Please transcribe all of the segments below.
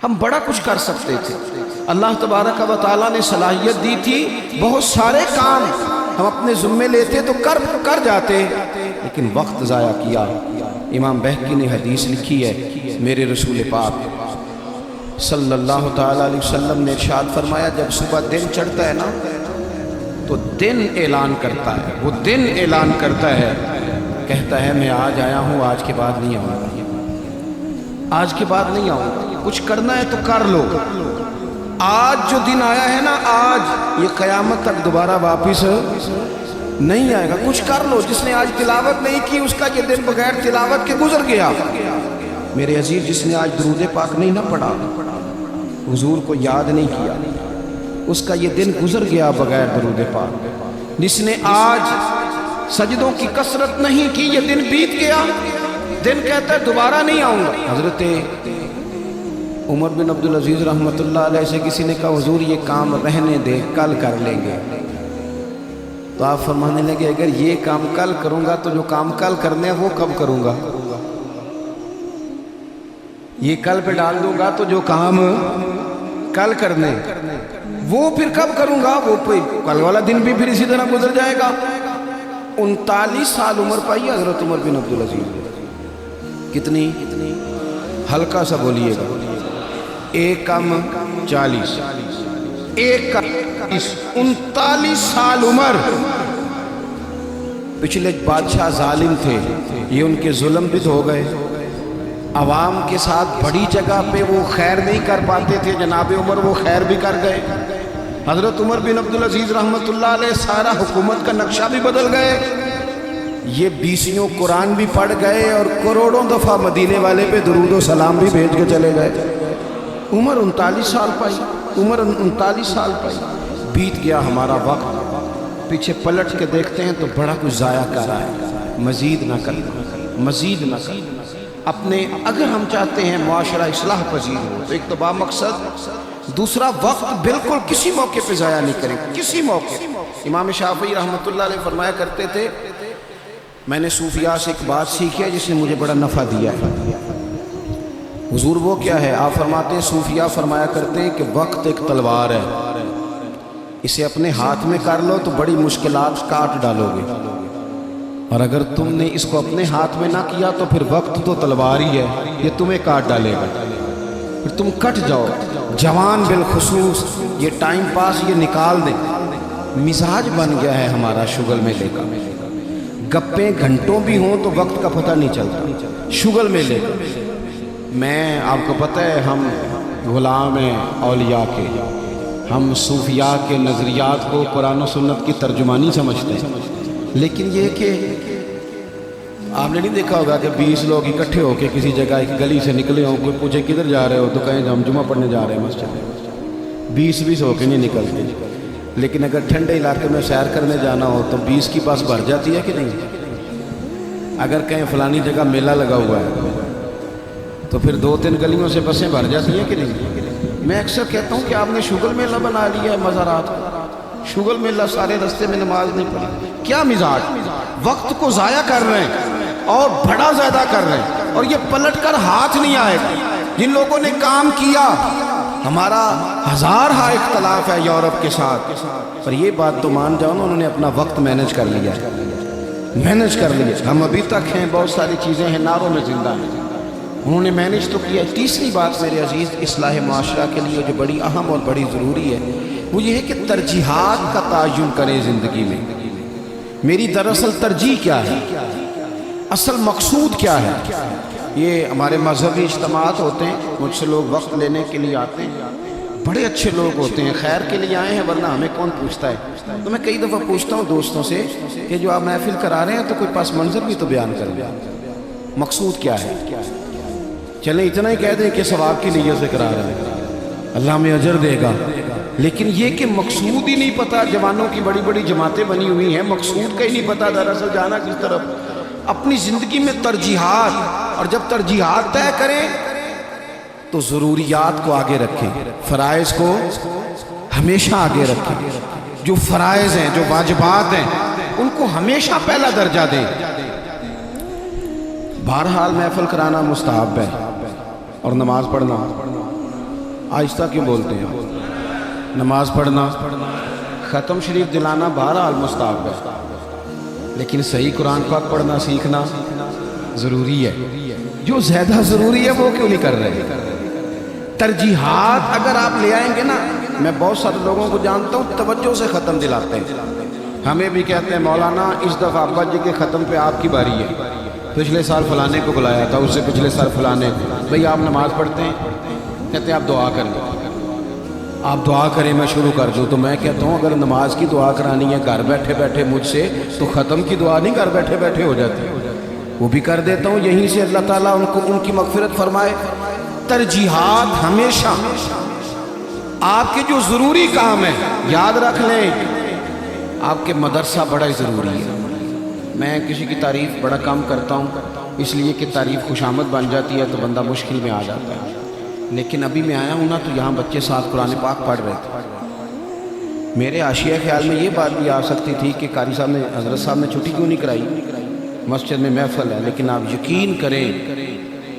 ہم بڑا کچھ کر سکتے تھے. اللہ تبارک و تعالیٰ نے صلاحیت دی تھی، بہت سارے کام ہم اپنے ذمے لیتے تو کر جاتے، لیکن وقت ضائع کیا. امام بہقی نے حدیث لکھی ہے، میرے رسول پاک صلی اللہ تعالیٰ علیہ وسلم نے ارشاد فرمایا جب صبح دن چڑھتا ہے نا تو دن اعلان کرتا ہے، وہ دن اعلان کرتا ہے، کہتا ہے میں آج آیا ہوں، آج کے بعد نہیں آؤں گا، آج کے بعد نہیں آؤں گا. کچھ کرنا ہے تو کر لو. آج جو دن آیا ہے نا، آج یہ قیامت تک دوبارہ واپس نہیں آئے گا. کچھ کر لو. جس نے آج تلاوت نہیں کی اس کا یہ دن بغیر تلاوت کے گزر گیا. میرے عزیز، جس نے آج درود پاک نہیں نہ پڑھا، حضور کو یاد نہیں کیا، اس کا یہ دن گزر گیا بغیر درود پاک. جس نے آج سجدوں کی کثرت نہیں کی، یہ دن بیت گیا. دن کہتا ہے دوبارہ نہیں آؤں گا. حضرت عمر بن عبدالعزیز رحمۃ اللہ علیہ سے کسی نے کہا حضور یہ کام رہنے دے، کل کر لیں گے. تو آپ فرمانے لگے اگر یہ کام کل کروں گا تو جو کام کل کرنے ہیں وہ کب کروں گا؟ یہ کل پہ ڈال دوں گا تو جو کام کل کرنے وہ پھر کب کروں گا؟ وہ کل والا دن بھی پھر اسی طرح گزر جائے گا. 39 سال عمر پائی حضرت عمر بن عبدالعزیز. کتنی؟ ہلکا سا بولیے گا. 1 کم 40، 1 کم 39 سال عمر. پچھلے بادشاہ ظالم تھے، یہ ان کے ظلم بھی ہو گئے. عوام کے ساتھ بڑی جگہ پہ وہ خیر نہیں کر پاتے تھے، جناب عمر وہ خیر بھی کر گئے. حضرت عمر بن عبدالعزیز رحمۃ اللہ علیہ سارا حکومت کا نقشہ بھی بدل گئے. یہ 20 قرآن بھی پڑھ گئے اور کروڑوں دفعہ مدینے والے پہ درود و سلام بھی بھیج کے چلے گئے. عمر 39 سال پائی، عمر 39 سال پائی. بیت گیا ہمارا وقت. پیچھے پلٹ کے دیکھتے ہیں تو بڑا کچھ ضائع کر رہا ہے. مزید نہ کرنا، مزید نہ کرنا. اپنے اگر ہم چاہتے ہیں معاشرہ اصلاح پذیر ہو تو ایک تو با مقصد، دوسرا وقت بالکل کسی موقع پہ ضائع نہیں کریں، کسی موقع. امام شافعی رحمۃ اللہ علیہ فرمایا کرتے تھے میں نے صوفیاء سے ایک بات سیکھی ہے جس نے مجھے بڑا نفع دیا ہے. حضور وہ کیا ہے؟ آپ فرماتے ہیں صوفیاء فرمایا کرتے ہیں کہ وقت ایک تلوار ہے، اسے اپنے ہاتھ میں کر لو تو بڑی مشکلات کاٹ ڈالو گے، اور اگر تم نے اس کو اپنے ہاتھ میں نہ کیا تو پھر وقت تو تلوار ہی ہے، یہ تمہیں کاٹ ڈالے گا، پھر تم کٹ جاؤ. جوان بالخصوص یہ ٹائم پاس یہ نکال دیں. مزاج بن گیا ہے ہمارا شغل میلے کا. گپیں گھنٹوں بھی ہوں تو وقت کا پتہ نہیں چلتا. شغل میلے کا میں آپ کو پتہ ہے ہم غلام ہیں اولیاء کے، ہم صوفیاء کے نظریات کو قرآن و سنت کی ترجمانی سمجھتے ہیں. لیکن یہ کہ آپ نے نہیں دیکھا ہوگا کہ 20 لوگ اکٹھے ہو کے کسی جگہ ایک گلی سے نکلے ہوں، کوئی پوچھے کدھر جا رہے ہو تو کہیں ہم جمعہ پڑھنے جا رہے ہیں مسجد. 20 ہو کے نہیں نکلتے. لیکن اگر ٹھنڈے علاقے میں سیر کرنے جانا ہو تو 20 کی بس بھر جاتی ہے کہ نہیں؟ اگر کہیں فلانی جگہ میلہ لگا ہوا ہے تو پھر 2-3 گلیوں سے بسیں بھر جاتی ہیں کہ نہیں؟ میں اکثر کہتا ہوں کہ آپ نے شغل میلہ بنا لیا ہے مزارات کا. شغل میلہ سارے رستے میں نماز نہیں پڑھی. کیا مزاج؟ وقت کو ضائع کر رہے ہیں اور بڑا زیادہ کر رہے ہیں، اور یہ پلٹ کر ہاتھ نہیں آئے گا. جن لوگوں نے کام کیا، ہمارا 1000 اختلاف ہے یورپ کے ساتھ، پر یہ بات تو مان جاؤ نا انہوں نے اپنا وقت مینج کر لیا، مینج کر لیا. ہم ابھی تک ہیں، بہت ساری چیزیں ہیں ناروں میں زندہ ہیں، انہوں نے مینج تو کیا. تیسری بات میرے عزیز اصلاح معاشرہ کے لیے جو بڑی اہم اور بڑی ضروری ہے وہ یہ ہے کہ ترجیحات کا تعین کریں زندگی میں. میری دراصل ترجیح کیا ہے، اصل مقصود کیا ہے. یہ ہمارے مذہبی اجتماعات ہوتے ہیں، مجھ سے لوگ وقت لینے کے لیے آتے ہیں، بڑے اچھے لوگ ہوتے ہیں، خیر کے لیے آئے ہیں، ورنہ ہمیں کون پوچھتا ہے. تو میں کئی دفعہ پوچھتا ہوں دوستوں سے کہ جو آپ محفل کرا رہے ہیں تو کوئی پس منظر بھی تو بیان کر دیں، مقصود کیا ہے. چلیں اتنا ہی کہہ دیں کہ ثواب کی نیت سے کرا رہے ہیں، اللہ میں اجر دے گا. لیکن یہ کہ مقصود ہی نہیں پتا. جوانوں کی بڑی بڑی جماعتیں بنی ہوئی ہیں، مقصود کا ہی نہیں پتا دراصل جانا کس طرف. اپنی زندگی میں ترجیحات، اور جب ترجیحات طے کریں تو ضروریات کو آگے رکھیں، فرائض کو ہمیشہ آگے رکھیں. جو فرائض ہیں، جو واجبات ہیں، ان کو ہمیشہ پہلا درجہ دیں. بہرحال محفل کرانا مستحب ہے اور نماز پڑھنا آہستہ کیوں بولتے ہیں؟ نماز پڑھنا ختم شریف دلانا بہرحال مستحب ہے، لیکن صحیح قرآن پاک پڑھنا سیکھنا ضروری ہے۔ جو زیادہ ضروری ہے وہ کیوں نہیں کر رہے؟ ترجیحات اگر آپ لے آئیں گے نا، میں بہت سارے لوگوں کو جانتا ہوں توجہ سے ختم دلاتے ہیں، ہمیں بھی کہتے ہیں مولانا اس دفعہ ابا جی کے ختم پہ آپ کی باری ہے، پچھلے سال فلانے کو بلایا تھا، اس سے پچھلے سال فلانے کو۔ بھئی آپ نماز پڑھتے ہیں؟ کہتے ہیں آپ دعا کریں، آپ دعا کریں میں شروع کر دوں۔ تو میں کہتا ہوں اگر نماز کی دعا کرانی ہے گھر بیٹھے بیٹھے مجھ سے، تو ختم کی دعا نہیں گھر بیٹھے بیٹھے ہو جاتی، وہ بھی کر دیتا ہوں، یہیں سے اللہ تعالیٰ ان کی مغفرت فرمائے۔ ترجیحات ہمیشہ آپ کے جو ضروری کام ہے یاد رکھ لیں، آپ کے مدرسہ بڑا ضروری ہے۔ میں کسی کی تعریف بڑا کم کرتا ہوں، اس لیے کہ تعریف خوشامد بن جاتی ہے تو بندہ مشکل میں آ جاتا ہے، لیکن ابھی میں آیا ہوں نا تو یہاں بچے ساتھ قرآن پاک پڑھ رہے تھے، میرے حاشیہ خیال میں یہ بات بھی آ سکتی تھی کہ قاری صاحب نے، حضرت صاحب نے چھٹی کیوں نہیں کرائی، مسجد میں محفل ہے، لیکن آپ یقین کریں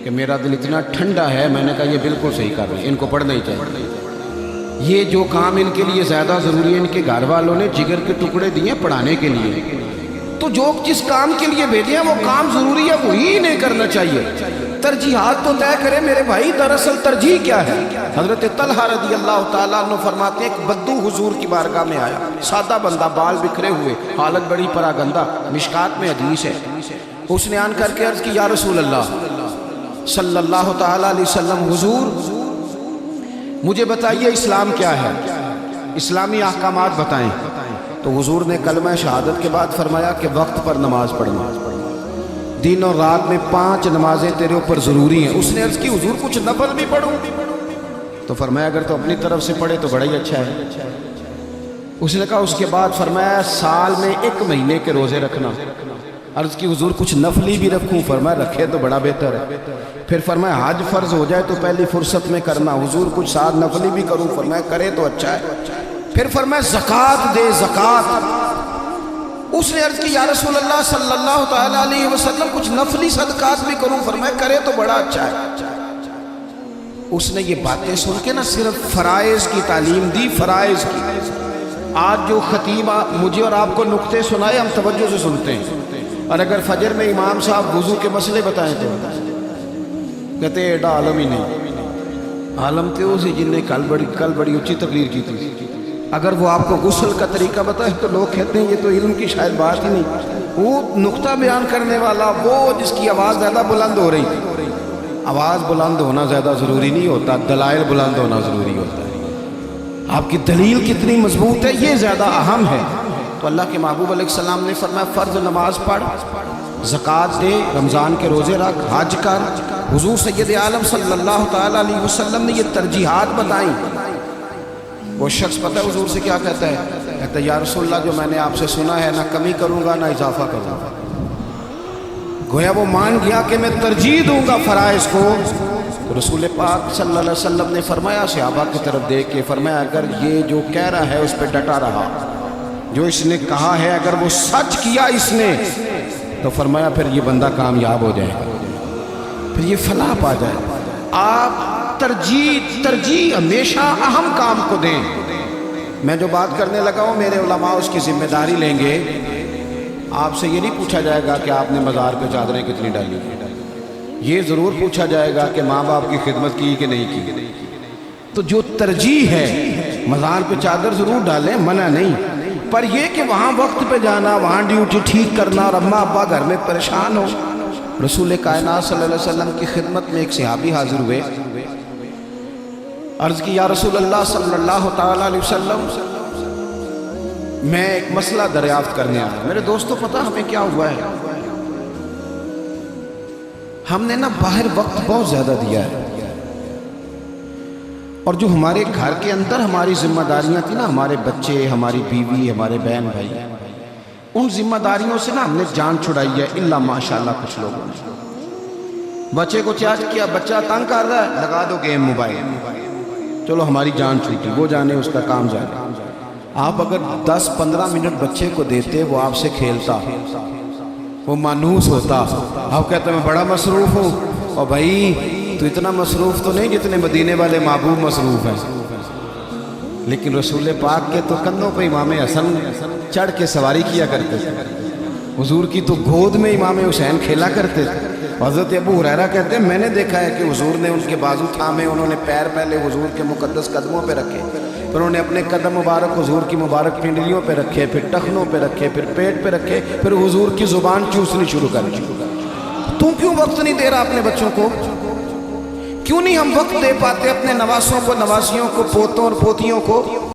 کہ میرا دل اتنا ٹھنڈا ہے، میں نے کہا یہ بالکل صحیح کر رہے ہیں، ان کو پڑھنا ہی چاہیے۔ یہ جو کام ان کے لیے زیادہ ضروری ہے، ان کے گھر والوں نے جگر کے ٹکڑے دیے پڑھانے کے لیے، تو جو جس کام کے لیے بھیجے ہیں وہ کام ضروری ہے وہی نہیں کرنا چاہیے۔ ترجیحات تو طے کرے میرے بھائی، دراصل ترجیح کیا ہے؟ حضرت طلحہ رضی اللہ تعالیٰ عنہ فرماتے ہیں ایک بدو حضور کی بارگاہ میں آیا، سادہ بندہ، بال بکھرے ہوئے، حالت بڑی پراگندہ، مشکات میں حدیث ہے۔ اس نے آن کر کے عرض کی یا رسول اللہ صلی اللہ تعالیٰ علیہ وسلم، حضور مجھے بتائیے اسلام کیا ہے، اسلامی احکامات بتائیں۔ تو حضور نے کلمہ شہادت کے بعد فرمایا کہ وقت پر نماز پڑھنا، دن اور رات میں 5 نمازیں تیرے اوپر ضروری ہیں۔ اس نے عرض کی حضور کچھ نفل بھی پڑھوں؟ تو فرمایا اگر تو اپنی طرف سے پڑھے تو بڑا ہی اچھا ہے۔ اس نے کہا اس کے بعد فرمایا سال میں 1 مہینے کے روزے رکھنا۔ عرض کی حضور کچھ نفلی بھی رکھوں؟ فرمایا رکھے تو بڑا بہتر ہے۔ پھر فرمایا حج فرض ہو جائے تو پہلی فرصت میں کرنا۔ حضور کچھ ساتھ نفلی بھی کروں؟ فرمایا کرے تو اچھا ہے۔ پھر فرمایا زکوٰۃ دے، زکوٰۃ۔ اس نے عرض کی یا رسول اللہ صلی اللہ تعالیٰ علیہ وسلم کچھ نفلی صدقات بھی کروں؟ فرمایا کرے تو بڑا اچھا ہے۔ اس نے یہ باتیں سن کے نہ صرف فرائض کی تعلیم دی، فرائض کی۔ آج جو خطیب مجھے اور آپ کو نکتے سنائے ہم توجہ سے سنتے ہیں، اور اگر فجر میں امام صاحب وضو کے مسئلے بتائیں تو کہتے ہیں ایڈا عالم ہی نہیں، عالم تھے اسی جن نے کل بڑی اونچی تقریر کی تھی۔ اگر وہ آپ کو غسل کا طریقہ بتائے تو لوگ کہتے ہیں یہ تو علم کی شاید بات ہی نہیں۔ وہ نقطہ بیان کرنے والا، وہ جس کی آواز زیادہ بلند ہو رہی تھی۔ آواز بلند ہونا زیادہ ضروری نہیں ہوتا، دلائل بلند ہونا ضروری ہوتا ہے۔ آپ کی دلیل کتنی مضبوط ہے یہ زیادہ اہم ہے۔ تو اللہ کے محبوب علیہ السلام نے فرمایا فرض نماز پڑھ، زکوٰۃ دے، رمضان کے روزے رکھ، حج کر۔ حضور سید عالم صلی اللہ تعالیٰ علیہ وسلم نے یہ ترجیحات بتائیں۔ وہ شخص پتہ ہے حضور سے کیا کہتا ہے؟ کہتا ہے یا رسول اللہ جو میں نے آپ سے سنا ہے نہ کمی کروں گا نہ اضافہ کروں گا۔ گویا وہ مان گیا کہ میں ترجیح دوں گا فرائض کو۔ تو رسول پاک صلی اللہ علیہ وسلم نے فرمایا صحابہ کی طرف دیکھ کے فرمایا اگر یہ جو کہہ رہا ہے اس پہ ڈٹا رہا، جو اس نے کہا ہے اگر وہ سچ کیا اس نے، تو فرمایا پھر یہ بندہ کامیاب ہو جائے گا، پھر یہ فلاح پا جائے گا۔ آپ ترجیح ہمیشہ اہم کام کو دیں۔ میں جو بات کرنے لگا ہوں میرے علماء اس کی ذمہ داری لیں گے۔ آپ سے یہ نہیں پوچھا جائے گا کہ آپ نے مزار پہ چادریں کتنی ڈالی، یہ ضرور پوچھا جائے گا کہ ماں باپ کی خدمت کی کہ نہیں کی۔ تو جو ترجیح ہے مزار پہ چادر ضرور ڈالیں، منع نہیں، پر یہ کہ وہاں وقت پہ جانا، وہاں ڈیوٹی ٹھیک کرنا اور اماں ابا گھر میں پریشان ہو۔ رسول کائنات صلی اللہ علیہ وسلم کی خدمت میں ایک صحابی حاضر ہوئے، عرض کی یا رسول اللہ صلی اللہ تعالیٰ علیہ وسلم میں ایک مسئلہ دریافت کرنے آیا۔ میرے دوستو پتہ ہمیں کیا ہوا ہے؟ ہم نے نا باہر وقت بہت زیادہ دیا ہے، اور جو ہمارے گھر کے اندر ہماری ذمہ داریاں تھیں نا، ہمارے بچے، ہماری بیوی، ہمارے بہن بھائی، ان ذمہ داریوں سے نا ہم نے جان چھڑائی ہے، الا ماشاءاللہ کچھ لوگوں نے۔ بچے کو چارج کیا، بچہ تنگ کر رہا ہے، لگا دو گیم موبائل، چلو ہماری جان چھوٹی، وہ جانے اس کا کام جانے۔ آپ اگر 10-15 منٹ بچے کو دیتے وہ آپ سے کھیلتا، وہ مانوس ہوتا۔ آپ کہتے ہیں میں بڑا مصروف ہوں، اور بھائی تو اتنا مصروف تو نہیں جتنے مدینے والے محبوب مصروف ہیں، لیکن رسول پاک کے تو کندھوں پہ امام حسن چڑھ کے سواری کیا کرتے تھے، حضور کی تو گود میں امام حسین کھیلا کرتے تھے۔ حضرت ابو ہریرہ کہتے ہیں میں نے دیکھا ہے کہ حضور نے ان کے بازو تھامے، انہوں نے پیر پہلے حضور کے مقدس قدموں پہ رکھے، پھر انہوں نے اپنے قدم مبارک حضور کی مبارک پنڈلیوں پہ رکھے، پھر ٹخنوں پہ رکھے، پھر پیٹ پہ رکھے، پھر حضور کی زبان چوسنی شروع کر دی۔ تو کیوں وقت نہیں دے رہا اپنے بچوں کو؟ کیوں نہیں ہم وقت دے پاتے اپنے نواسوں کو، نواسیوں کو، پوتوں اور پوتیوں کو؟